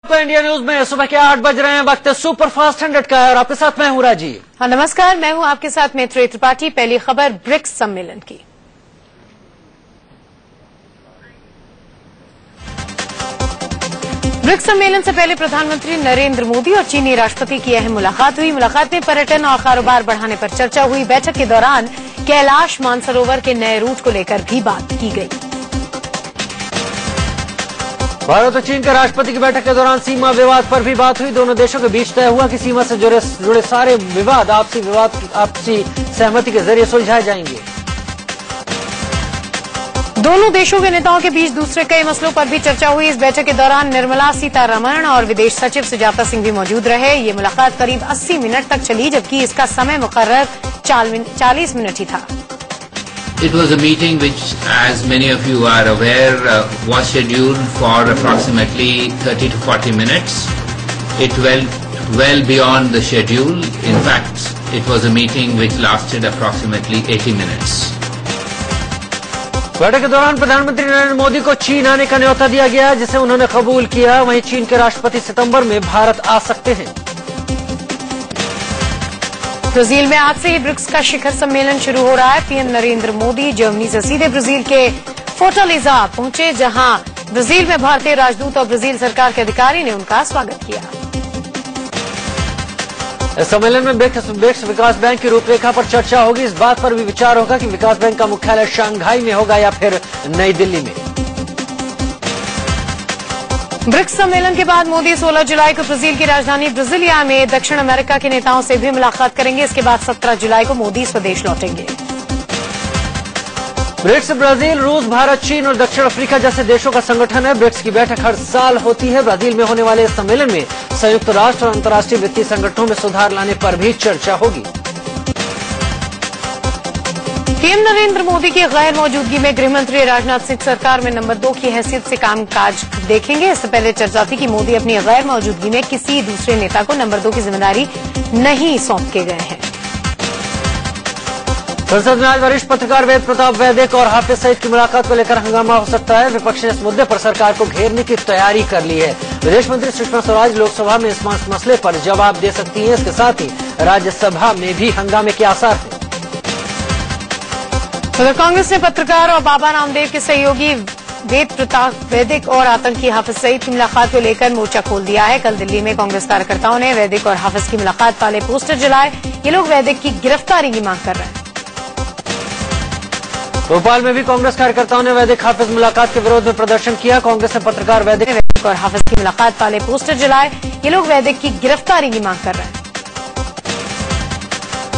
India news में सुबह के 8 बज रहे हैं। वक्त सुपर फास्ट 100 का है और आपके साथ मैं हूं राजी। हाँ नमस्कार, मैं हूं आपके साथ मैत्री त्रिपाठी। पहली खबर ब्रिक्स सम्मेलन की। ब्रिक्स सम्मेलन से पहले प्रधानमंत्री नरेंद्र मोदी और चीनी राष्ट्रपति की अहम मुलाकात हुई। मुलाकात में पर्यटन और कारोबार बढ़ाने पर चर्चा हुई। बैठक के दौरान कैलाश मानसरोवर के नए रूट को लेकर भी बात की गई। भारत और चीन के राष्ट्रपति की बैठक के दौरान सीमा विवाद पर भी बात हुई। दोनों देशों के बीच तय हुआ कि सीमा से जुड़े सारे विवाद आपसी सहमति के जरिए सुलझाए जाएंगे। दोनों देशों के नेताओं के बीच दूसरे कई मसलों पर भी चर्चा हुई। इस बैठक के दौरान निर्मला सीतारमण और विदेश सचिव सुजाता सिंह भी मौजूद रहे। ये मुलाकात करीब 80 मिनट तक चली, जबकि इसका समय मुकर्रर 40 मिनट ही था। It was a meeting which, as many of you are aware, was scheduled for approximately 30 to 40 minutes. It went well beyond the schedule. In fact, it was a meeting which lasted approximately 80 minutes. बैठक के दौरान प्रधानमंत्री नरेंद्र मोदी को चीन आने का न्योता दिया गया, जिसे उन्होंने कबूल किया। वहीं चीन के राष्ट्रपति सितंबर में भारत आ सकते हैं। ब्राजील में आज से ही ब्रिक्स का शिखर सम्मेलन शुरू हो रहा है। पीएम नरेंद्र मोदी जर्मनी से सीधे ब्राजील के फोर्टालेजा पहुंचे, जहां ब्राजील में भारतीय राजदूत और ब्राजील सरकार के अधिकारी ने उनका स्वागत किया। इस सम्मेलन में ब्रिक्स विकास बैंक की रूपरेखा पर चर्चा होगी। इस बात पर भी विचार होगा कि विकास बैंक का मुख्यालय शंघाई में होगा या फिर नई दिल्ली में। ब्रिक्स सम्मेलन के बाद मोदी 16 जुलाई को ब्राजील की राजधानी ब्राजिलिया में दक्षिण अमेरिका के नेताओं से भी मुलाकात करेंगे। इसके बाद 17 जुलाई को मोदी स्वदेश लौटेंगे। ब्रिक्स ब्राजील, रूस, भारत, चीन और दक्षिण अफ्रीका जैसे देशों का संगठन है। ब्रिक्स की बैठक हर साल होती है। ब्राजील में होने वाले इस सम्मेलन में संयुक्त राष्ट्र और अंतर्राष्ट्रीय वित्तीय संगठनों में सुधार लाने पर भी चर्चा होगी। पीएम नरेंद्र मोदी की गैर मौजूदगी में गृहमंत्री राजनाथ सिंह सरकार में नंबर 2 की हैसियत से कामकाज देखेंगे। इससे पहले चर्चा थी कि मोदी अपनी गैर मौजूदगी में किसी दूसरे नेता को नंबर 2 की जिम्मेदारी नहीं सौंप के गए हैं। संसद में आज वरिष्ठ पत्रकार वेद प्रताप वैदिक और हाफिज सईद की मुलाकात को लेकर हंगामा हो सकता है। विपक्ष ने इस मुद्दे पर सरकार को घेरने की तैयारी कर ली है। विदेश मंत्री सुषमा स्वराज लोकसभा में इस मसले पर जवाब दे सकती हैं। इसके साथ ही राज्यसभा में भी हंगामे के आसार हैं। उधर कांग्रेस ने पत्रकार और बाबा रामदेव के सहयोगी वेद प्रताप वैदिक और आतंकी हाफिज सईद की मुलाकात को लेकर मोर्चा खोल दिया है। कल दिल्ली में कांग्रेस कार्यकर्ताओं ने वैदिक और हाफिज की मुलाकात वाले पोस्टर जलाए। ये लोग वैदिक की गिरफ्तारी की मांग कर रहे हैं। भोपाल में भी कांग्रेस कार्यकर्ताओं ने वैदिक हाफिज मुलाकात के विरोध में प्रदर्शन किया। कांग्रेस ने पत्रकार वैदिक और हाफिज की मुलाकात वाले पोस्टर जलाए। ये लोग वैदिक की गिरफ्तारी की मांग कर रहे हैं।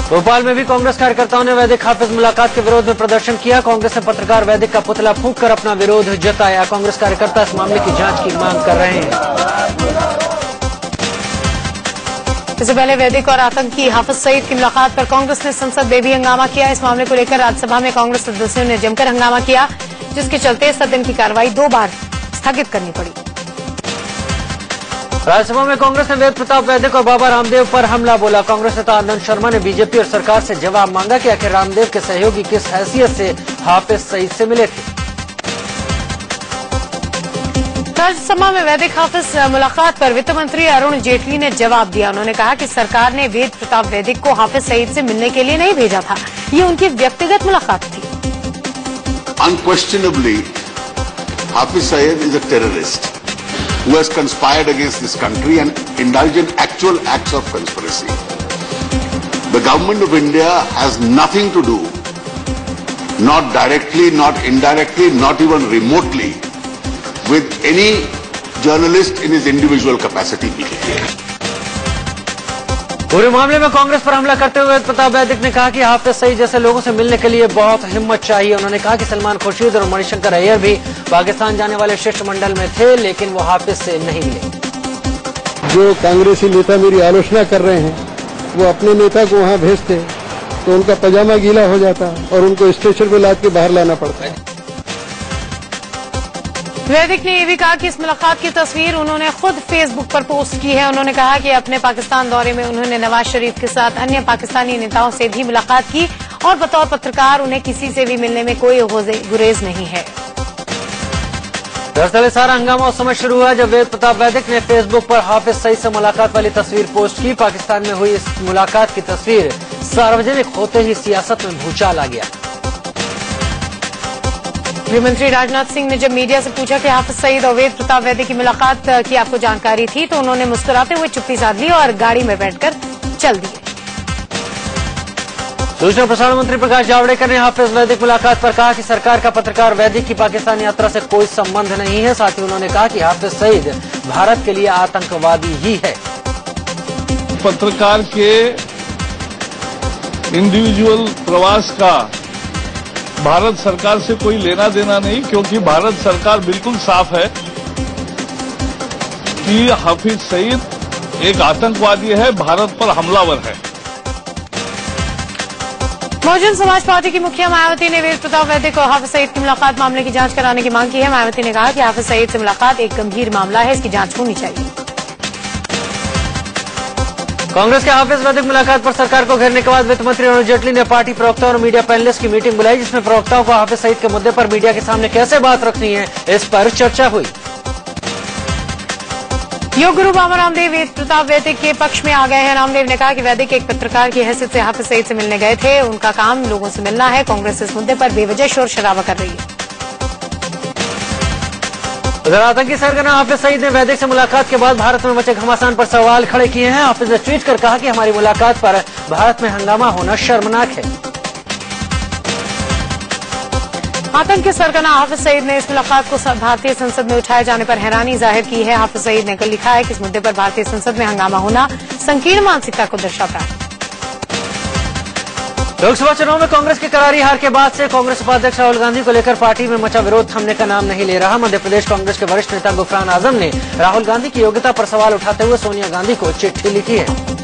भोपाल में भी कांग्रेस कार्यकर्ताओं ने वैदिक हाफिज मुलाकात के विरोध में प्रदर्शन किया। कांग्रेस ने पत्रकार वैदिक का पुतला फूंककर अपना विरोध जताया। कांग्रेस कार्यकर्ता इस मामले की जांच की मांग कर रहे हैं। इससे पहले वैदिक और आतंकी हाफिज सईद की मुलाकात पर कांग्रेस ने संसद में भी हंगामा किया। इस मामले को लेकर राज्यसभा में कांग्रेस सदस्यों ने जमकर हंगामा किया, जिसके चलते सदन की कार्रवाई 2 बार स्थगित करनी पड़ी। राज्यसभा में कांग्रेस ने वेद प्रताप वैदिक और बाबा रामदेव पर हमला बोला। कांग्रेस नेता आनंद शर्मा ने बीजेपी और सरकार से जवाब मांगा कि आखिर रामदेव के सहयोगी किस हैसियत से हाफिज सईद से मिले थे। राज्यसभा में वैदिक हाफिज मुलाकात पर वित्त मंत्री अरुण जेटली ने जवाब दिया। उन्होंने कहा कि सरकार ने वेद प्रताप वैदिक को हाफिज सईद से मिलने के लिए नहीं भेजा था, ये उनकी व्यक्तिगत मुलाकात थी। Unquestionably, Hafiz Saeed is a terrorist who has conspired against this country and indulged in actual acts of conspiracy. The government of India has nothing to do, not directly, not indirectly, not even remotely, with any journalist in his individual capacity. पूरे मामले में कांग्रेस पर हमला करते हुए प्रताप वैदिक ने कहा कि हाफिज सईद जैसे लोगों से मिलने के लिए बहुत हिम्मत चाहिए। उन्होंने कहा कि सलमान खुर्शीद और मणिशंकर अय्यर भी पाकिस्तान जाने वाले शिष्टमंडल में थे, लेकिन वो हाफिज से नहीं मिले। जो कांग्रेसी नेता मेरी आलोचना कर रहे हैं, वो अपने नेता को वहां भेजते तो उनका पजामा गीला हो जाता और उनको स्ट्रेचर पे लाद के बाहर लाना पड़ता है। वैदिक ने यह भी कहा कि इस मुलाकात की तस्वीर उन्होंने खुद फेसबुक पर पोस्ट की है। उन्होंने कहा कि अपने पाकिस्तान दौरे में उन्होंने नवाज शरीफ के साथ अन्य पाकिस्तानी नेताओं से भी मुलाकात की और बतौर पत्रकार उन्हें किसी से भी मिलने में कोई गुरेज नहीं है। दरअसल सारा हंगामा उस समय शुरू हुआ जब वेद प्रताप वैदिक ने फेसबुक पर हाफिज सईद से मुलाकात वाली तस्वीर पोस्ट की। पाकिस्तान में हुई इस मुलाकात की तस्वीर सार्वजनिक होते ही सियासत में भूचाल आ गया। गृहमंत्री राजनाथ सिंह ने जब मीडिया से पूछा कि हाफिज सईद और वेद प्रताप वैदिक की मुलाकात की आपको जानकारी थी, तो उन्होंने मुस्कुराते हुए चुप्पी साध ली और गाड़ी में बैठकर चल दिए। सूचना प्रसारण मंत्री प्रकाश जावड़ेकर ने हाफिज वैदिक मुलाकात पर कहा कि सरकार का पत्रकार वैदिक की पाकिस्तान यात्रा से कोई संबंध नहीं है। साथ ही उन्होंने कहा कि हाफिज सईद भारत के लिए आतंकवादी ही है। पत्रकार के इंडिविजुअल प्रवास का भारत सरकार से कोई लेना देना नहीं, क्योंकि भारत सरकार बिल्कुल साफ है कि हाफिज सईद एक आतंकवादी है, भारत पर हमलावर है। बहुजन समाज पार्टी की मुखिया मायावती ने वेद प्रताप वैदिक और हाफिज सईद की मुलाकात मामले की जांच कराने की मांग की है। मायावती ने कहा कि हाफिज सईद से मुलाकात एक गंभीर मामला है, इसकी जांच होनी चाहिए। कांग्रेस के हाफिज वैदिक मुलाकात पर सरकार को घेरने के बाद वित्त मंत्री अरुण जेटली ने पार्टी प्रवक्ता और मीडिया पैनलिस्ट की मीटिंग बुलाई, जिसमें प्रवक्ताओं को हाफिज सईद के मुद्दे पर मीडिया के सामने कैसे बात रखनी है, इस पर चर्चा हुई। योग गुरु बाबा रामदेव वेद प्रताप वैदिक के पक्ष में आ गए हैं। रामदेव ने कहा कि वैदिक एक पत्रकार की हैसियत से हाफिज सईद से मिलने गए थे, उनका काम लोगों से मिलना है। कांग्रेस इस मुद्दे पर बेवजह शोर शराबा कर रही है। उधर आतंकी सरगना हाफिज सईद ने वैदिक से मुलाकात के बाद भारत में मचे घमासान पर सवाल खड़े किए हैं। हाफिज ने ट्वीट कर कहा कि हमारी मुलाकात पर भारत में हंगामा होना शर्मनाक है। आतंकी सरगना हाफिज सईद ने इस मुलाकात को भारतीय संसद में उठाए जाने पर हैरानी जाहिर की है। हाफिज सईद ने कल लिखा है कि इस मुद्दे पर भारतीय संसद में हंगामा होना संकीर्ण मानसिकता को दर्शाता है। लोकसभा चुनाव में कांग्रेस की करारी हार के बाद से कांग्रेस उपाध्यक्ष राहुल गांधी को लेकर पार्टी में मचा विरोध थमने का नाम नहीं ले रहा। मध्य प्रदेश कांग्रेस के वरिष्ठ नेता गुफरान आजम ने राहुल गांधी की योग्यता पर सवाल उठाते हुए सोनिया गांधी को चिट्ठी लिखी है।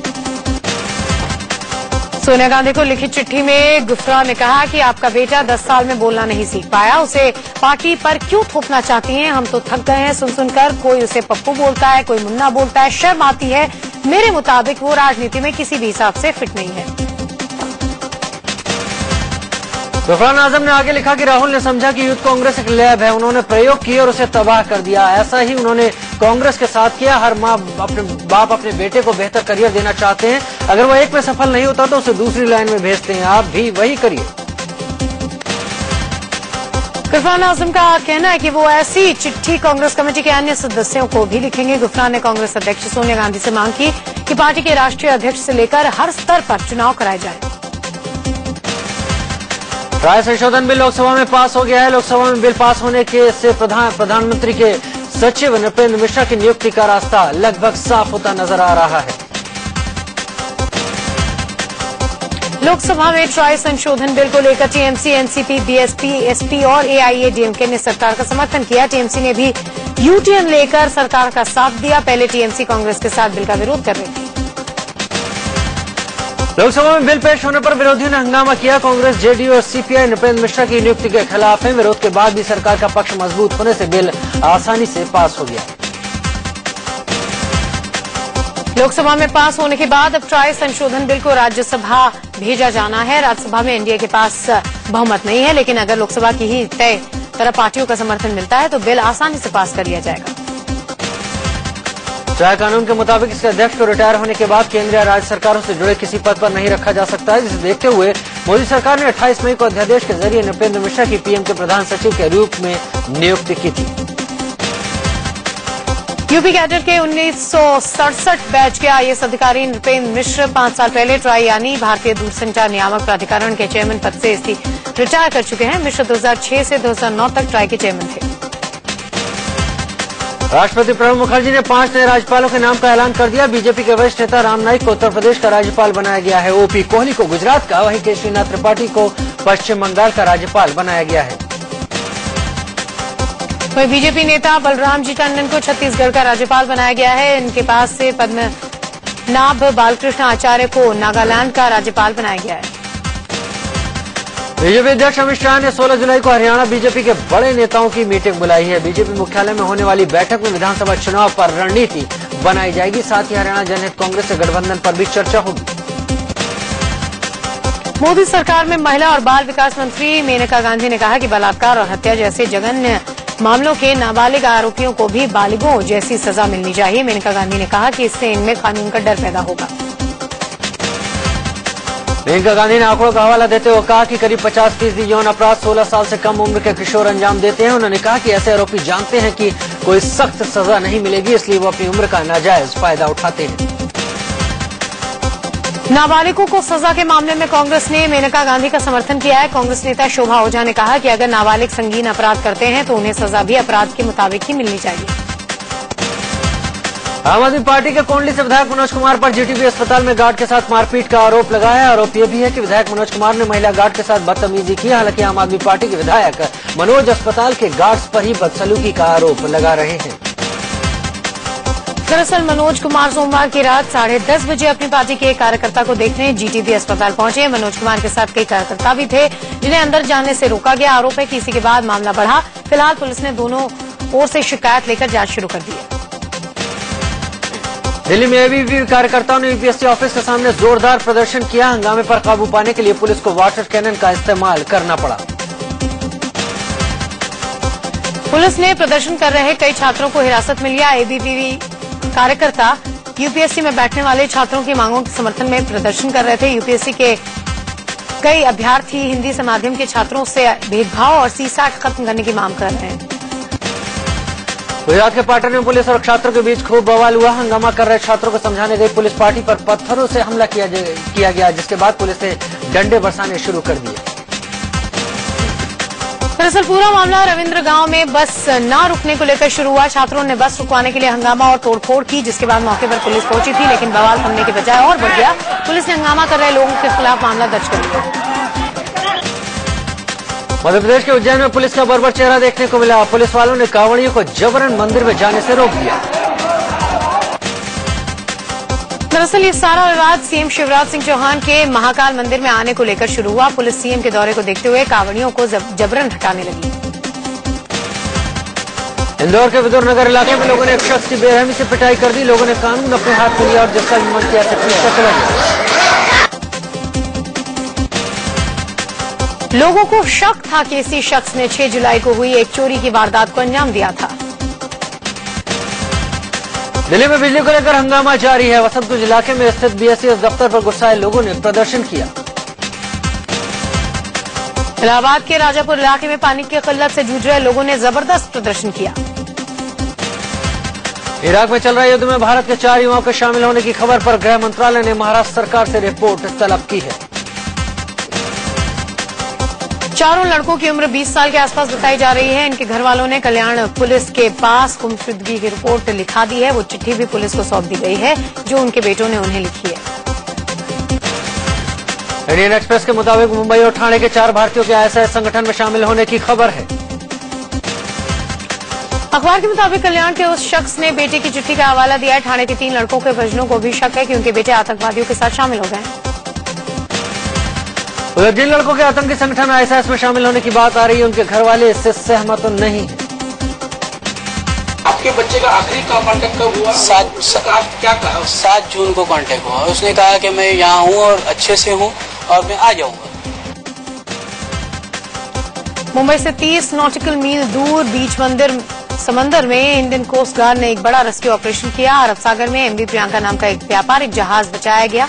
सोनिया गांधी को लिखी चिट्ठी में गुफरान ने कहा कि आपका बेटा 10 साल में बोलना नहीं सीख पाया, उसे पार्टी पर क्यों थोपना चाहती हैं? हम तो थक गए हैं सुन सुनकर। कोई उसे पप्पू बोलता है, कोई मुन्ना बोलता है, शर्म आती है। मेरे मुताबिक वो राजनीति में किसी भी हिसाब से फिट नहीं है। गुफरान आजम ने आगे लिखा कि राहुल ने समझा कि यूथ कांग्रेस एक लैब है, उन्होंने प्रयोग किए और उसे तबाह कर दिया। ऐसा ही उन्होंने कांग्रेस के साथ किया। हर बाप अपने बेटे को बेहतर करियर देना चाहते हैं, अगर वो एक में सफल नहीं होता तो उसे दूसरी लाइन में भेजते हैं। आप भी वही करिए। गुफरान आजम का कहना है कि वो ऐसी चिट्ठी कांग्रेस कमेटी के अन्य सदस्यों को भी लिखेंगे। गुफरान ने कांग्रेस अध्यक्ष सोनिया गांधी से मांग की कि पार्टी के राष्ट्रीय अध्यक्ष से लेकर हर स्तर पर चुनाव कराए जाए। राय संशोधन बिल लोकसभा में पास हो गया है। लोकसभा में बिल पास होने के से प्रधानमंत्री के सचिव नृपेंद्र मिश्रा की नियुक्ति का रास्ता लगभग साफ होता नजर आ रहा है। लोकसभा में ट्राई संशोधन बिल को लेकर टीएमसी, एनसीपी, बीएसपी, एसपी और एआईएडीएमके ने सरकार का समर्थन किया। टीएमसी ने भी यूटर्न लेकर सरकार का साथ दिया। पहले टीएमसी कांग्रेस के साथ बिल का विरोध कर रही थी। लोकसभा में बिल पेश होने पर विरोधियों ने हंगामा किया। कांग्रेस, जेडीयू और सीपीआई नृपेंद्र मिश्रा की नियुक्ति के खिलाफ है। विरोध के बाद भी सरकार का पक्ष मजबूत होने से बिल आसानी से पास हो गया। लोकसभा में पास होने के बाद अब ट्राई संशोधन बिल को राज्यसभा भेजा जाना है। राज्यसभा में एनडीए के पास बहुमत नहीं है, लेकिन अगर लोकसभा की ही तय तरह पार्टियों का समर्थन मिलता है तो बिल आसानी से पास कर लिया जाएगा। ट्राई कानून के मुताबिक इसके अध्यक्ष को रिटायर होने के बाद केंद्र या राज्य सरकारों से जुड़े किसी पद पर नहीं रखा जा सकता है, जिसे देखते हुए मोदी सरकार ने 28 मई को अध्यादेश के जरिए नृपेंद्र मिश्रा की पीएम के प्रधान सचिव के रूप में नियुक्ति की थी। यूपी कैडर के 1967 बैच के आईएएस अधिकारी नृपेंद्र मिश्र 5 साल पहले ट्राई यानी भारतीय दूरसंचार नियामक प्राधिकरण के चेयरमैन पद से रिटायर कर चुके हैं। मिश्र 2006 से 2009 तक ट्राई के चेयरमैन थे। राष्ट्रपति प्रणब मुखर्जी ने 5 नए राज्यपालों के नाम का ऐलान कर दिया। बीजेपी के वरिष्ठ नेता राम नाईक को उत्तर प्रदेश का राज्यपाल बनाया गया है। ओपी कोहली को गुजरात का, वहीं केशरीनाथ त्रिपाठी को पश्चिम बंगाल का राज्यपाल बनाया गया है। वहीं बीजेपी नेता बलराम जी टंडन को छत्तीसगढ़ का राज्यपाल बनाया गया है। इनके पास से पद्मनाभ बालकृष्ण आचार्य को नागालैंड का राज्यपाल बनाया गया है। बीजेपी अध्यक्ष अमित शाह ने 16 जुलाई को हरियाणा बीजेपी के बड़े नेताओं की मीटिंग बुलाई है। बीजेपी मुख्यालय में होने वाली बैठक में विधानसभा चुनाव पर रणनीति बनाई जाएगी। साथ ही हरियाणा जनहित कांग्रेस से गठबंधन पर भी चर्चा होगी। मोदी सरकार में महिला और बाल विकास मंत्री मेनका गांधी ने कहा कि बलात्कार और हत्या जैसे जघन्य मामलों के नाबालिग आरोपियों को भी बालिगों जैसी सजा मिलनी चाहिए। मेनका गांधी ने कहा कि इससे इनमें कानून का डर पैदा होगा। मेनका गांधी ने आंकड़ों का हवाला देते हुए कहा कि करीब 50% यौन अपराध 16 साल से कम उम्र के किशोर अंजाम देते हैं। उन्होंने कहा कि ऐसे आरोपी जानते हैं कि कोई सख्त सजा नहीं मिलेगी, इसलिए वो अपनी उम्र का नाजायज फायदा उठाते हैं। नाबालिगों को सजा के मामले में कांग्रेस ने मेनका गांधी का समर्थन किया है। कांग्रेस नेता शोभा ओझा ने कहा कि अगर नाबालिग संगीन अपराध करते हैं तो उन्हें सजा भी अपराध के मुताबिक ही मिलनी चाहिए। आम आदमी पार्टी के कोंडली से विधायक मनोज कुमार पर जीटीबी अस्पताल में गार्ड के साथ मारपीट का आरोप लगाया है। आरोप यह भी है कि विधायक मनोज कुमार ने महिला गार्ड के साथ बदतमीजी की। हालांकि आम आदमी पार्टी के विधायक मनोज अस्पताल के गार्ड्स पर ही बदसलूकी का आरोप लगा रहे हैं। दरअसल मनोज कुमार सोमवार की रात 10:30 बजे अपनी पार्टी के एक कार्यकर्ता को देखने जीटीबी अस्पताल पहुंचे। मनोज कुमार के साथ कई कार्यकर्ता भी थे, जिन्हें अंदर जाने से रोका गया। आरोप है कि इसी के बाद मामला बढ़ा। फिलहाल पुलिस ने दोनों ओर से शिकायत लेकर जांच शुरू कर दी है। दिल्ली में एबीवीपी कार्यकर्ताओं ने यूपीएससी ऑफिस के सामने जोरदार प्रदर्शन किया। हंगामे पर काबू पाने के लिए पुलिस को वाटर कैनन का इस्तेमाल करना पड़ा। पुलिस ने प्रदर्शन कर रहे कई छात्रों को हिरासत में लिया। एबीवीपी कार्यकर्ता यूपीएससी में बैठने वाले छात्रों की मांगों के समर्थन में प्रदर्शन कर रहे थे। यूपीएससी के कई अभ्यर्थी हिंदी से माध्यम के छात्रों से भेदभाव और सीसैट खत्म करने की मांग कर रहे हैं। गुजरात के पाटन में पुलिस और छात्रों के बीच खूब बवाल हुआ। हंगामा कर रहे छात्रों को समझाने गई पुलिस पार्टी पर पत्थरों से हमला किया गया, जिसके बाद पुलिस ने डंडे बरसाने शुरू कर दिए। दरअसल पूरा मामला रविंद्र गांव में बस न रुकने को लेकर शुरू हुआ। छात्रों ने बस रुकवाने के लिए हंगामा और तोड़फोड़ की, जिसके बाद मौके पर पुलिस पहुंची थी, लेकिन बवाल थमने के बजाय और बढ़ गया। पुलिस ने हंगामा कर रहे लोगों के खिलाफ मामला दर्ज कर लिया। मध्य प्रदेश के उज्जैन में पुलिस का बर्बर चेहरा देखने को मिला। पुलिस वालों ने कांवड़ियों को जबरन मंदिर में जाने से रोक दिया। दरअसल ये सारा विवाद सीएम शिवराज सिंह चौहान के महाकाल मंदिर में आने को लेकर शुरू हुआ। पुलिस सीएम के दौरे को देखते हुए कांवड़ियों को जबरन हटाने लगी। इंदौर के विदुर नगर इलाके में लोगों ने एक शख्स की बेरहमी से पिटाई कर दी। लोगों ने कानून अपने हाथ में लिया और जिसका भी मन किया चला गया। लोगों को शक था कि इसी शख्स ने 6 जुलाई को हुई एक चोरी की वारदात को अंजाम दिया था। दिल्ली में बिजली को लेकर हंगामा जारी है। वसंतकुंज इलाके में स्थित बीएसईएस दफ्तर पर गुस्साए लोगों ने प्रदर्शन किया। इलाहाबाद के राजापुर इलाके में पानी की किल्लत से जूझ रहे लोगों ने जबरदस्त प्रदर्शन किया। इराक में चल रहे युद्ध में भारत के 4 युवाओं के शामिल होने की खबर पर गृह मंत्रालय ने महाराष्ट्र सरकार से रिपोर्ट तलब की है। चारों लड़कों की उम्र 20 साल के आसपास बताई जा रही है। इनके घर वालों ने कल्याण पुलिस के पास गुमशुदगी की रिपोर्ट लिखा दी है। वो चिट्ठी भी पुलिस को सौंप दी गई है, जो उनके बेटों ने उन्हें लिखी है। इंडियन एक्सप्रेस के मुताबिक मुंबई और ठाणे के 4 भारतीयों के आईएसआईएस संगठन में शामिल होने की खबर है। अखबार के मुताबिक कल्याण के उस शख्स ने बेटे की चिट्ठी का हवाला दिया है। ठाणे के 3 लड़कों के परिजनों को भी शक है कि उनके बेटे आतंकवादियों के साथ शामिल हो गए। उधर जिन लड़कों के आतंकी संगठन आईएसआईएस में शामिल होने की बात आ रही है, उनके घर वाले इससे सहमत नहीं है। आपके बच्चे का आखिरी कांटेक्ट कब हुआ? 7 जून को कांटेक्ट हुआ। उसने कहा कि मैं यहाँ हूँ और अच्छे से हूँ और मैं आ जाऊंगा। मुंबई से 30 नॉटिकल मील दूर बीच समंदर में इंडियन कोस्ट गार्ड ने एक बड़ा रेस्क्यू ऑपरेशन किया। अरब सागर में एमवी प्रियंका नाम का एक व्यापारिक जहाज बचाया गया।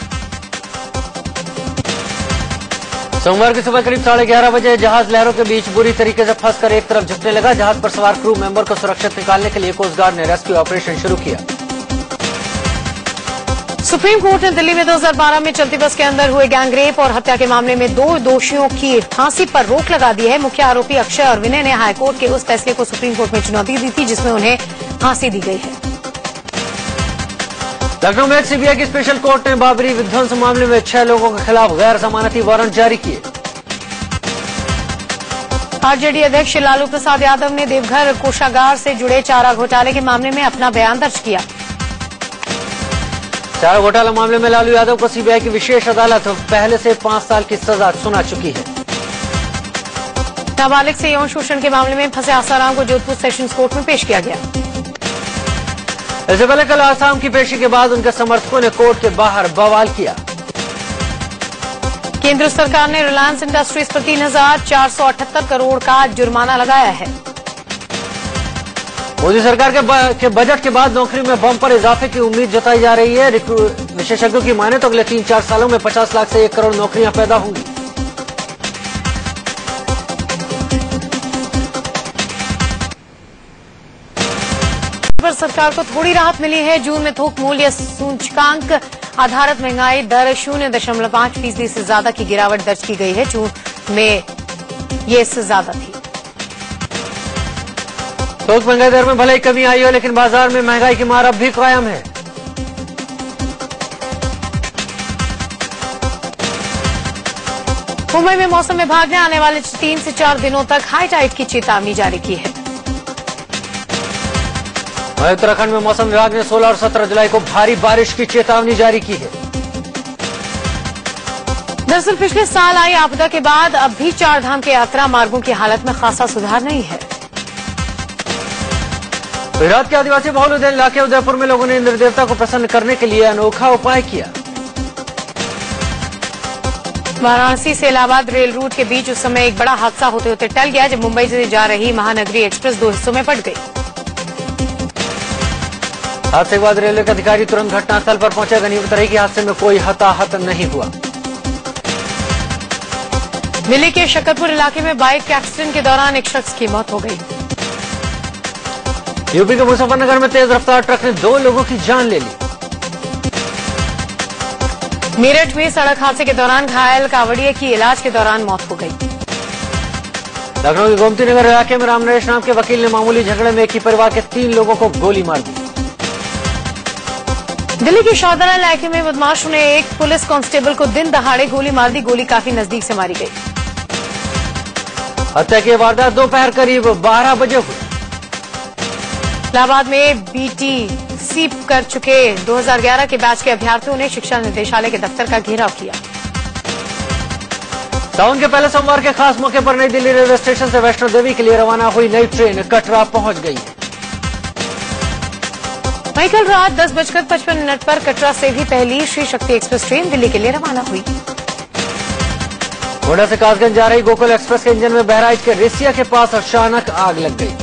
सोमवार की सुबह करीब 11:30 बजे जहाज लहरों के बीच बुरी तरीके से फंसकर एक तरफ झुकने लगा। जहाज पर सवार क्रू मेंबर को सुरक्षित निकालने के लिए कोस्ट गार्ड ने रेस्क्यू ऑपरेशन शुरू किया। सुप्रीम कोर्ट ने दिल्ली में 2012 में चलती बस के अंदर हुए गैंगरेप और हत्या के मामले में 2 दोषियों की फांसी पर रोक लगा दी है। मुख्य आरोपी अक्षय और विनय ने हाईकोर्ट के उस फैसले को सुप्रीम कोर्ट में चुनौती दी थी, जिसमें उन्हें फांसी दी गई है। लखनऊ में सीबीआई की स्पेशल कोर्ट ने बाबरी विध्वंस मामले में 6 लोगों के खिलाफ गैर जमानती वारंट जारी किए। आरजेडी अध्यक्ष लालू प्रसाद यादव ने देवघर कोषागार से जुड़े चारा घोटाले के मामले में अपना बयान दर्ज किया। चारा घोटाला मामले में लालू यादव को सीबीआई की विशेष अदालत पहले से 5 साल की सजा सुना चुकी है। नाबालिग से यौन शोषण के मामले में फंसे आसाराम को जोधपुर सेशंस कोर्ट में पेश किया गया। इससे पहले कल आसाम की पेशी के बाद उनके समर्थकों ने कोर्ट के बाहर बवाल किया। केंद्र सरकार ने रिलायंस इंडस्ट्रीज पर 3,478 करोड़ का जुर्माना लगाया है। मोदी सरकार के बजट के बाद नौकरी में बम्पर इजाफे की उम्मीद जताई जा रही है। विशेषज्ञों की माने तो अगले 3-4 सालों में 50 लाख से 1 करोड़ नौकरियां पैदा होंगी। पर सरकार को थोड़ी राहत मिली है। जून में थोक मूल्य सूचकांक आधारित महंगाई दर 0.5% से ज्यादा की गिरावट दर्ज की गई है। जून में ये इससे ज्यादा थी। थोक महंगाई दर में भले ही कमी आई हो, लेकिन बाजार में महंगाई की मार अब भी कायम है। मुंबई में मौसम विभाग ने आने वाले 3 से 4 दिनों तक हाई टाइड की चेतावनी जारी की है। उत्तराखंड में मौसम विभाग ने 16 और 17 जुलाई को भारी बारिश की चेतावनी जारी की है। दरअसल पिछले साल आई आपदा के बाद अब भी 4 धाम के यात्रा मार्गों की हालत में खासा सुधार नहीं है। गुजरात के आदिवासी बहुल इलाके उदयपुर में लोगों ने इंद्र देवता को प्रसन्न करने के लिए अनोखा उपाय किया। वाराणसी से इलाहाबाद रेल रूट के बीच उस समय एक बड़ा हादसा होते होते टल गया, जब मुंबई से जा रही महानगरी एक्सप्रेस 2 हिस्सों में बंट गई। हादसे के बाद रेलवे के अधिकारी तुरंत घटनास्थल पर पहुंचे। गनीमत रही कि हादसे में कोई हताहत नहीं हुआ। दिल्ली के शकरपुर इलाके में बाइक एक्सीडेंट के दौरान एक शख्स की मौत हो गई। यूपी के मुजफ्फरनगर में तेज रफ्तार ट्रक ने 2 लोगों की जान ले ली। मेरठ में सड़क हादसे के दौरान घायल कावड़िया की इलाज के दौरान मौत हो गई। लखनऊ के गोमती नगर इलाके में रामनरेश नाम के वकील ने मामूली झगड़े में एक ही परिवार के 3 लोगों को गोली मार दी। दिल्ली के शाहदरा इलाके में बदमाशों ने एक पुलिस कांस्टेबल को दिन दहाड़े गोली मार दी। गोली काफी नजदीक से मारी गई। हत्या की वारदात दोपहर करीब 12 बजे हुई। इलाहाबाद में बीटीसी कर चुके 2011 के बैच के अभ्यर्थियों ने शिक्षा निदेशालय के दफ्तर का घेराव किया। सावन के पहले सोमवार के खास मौके पर नई दिल्ली रेलवे स्टेशन से वैष्णो देवी के लिए रवाना हुई नई ट्रेन कटरा पहुंच गई है। वहीं कल रात 10:55 पर कटरा से भी पहली श्री शक्ति एक्सप्रेस ट्रेन दिल्ली के लिए रवाना हुई। गोंडा से कासगंज जा रही गोकुल एक्सप्रेस के इंजन में बहराइच के रेसिया के पास अचानक आग लग गई।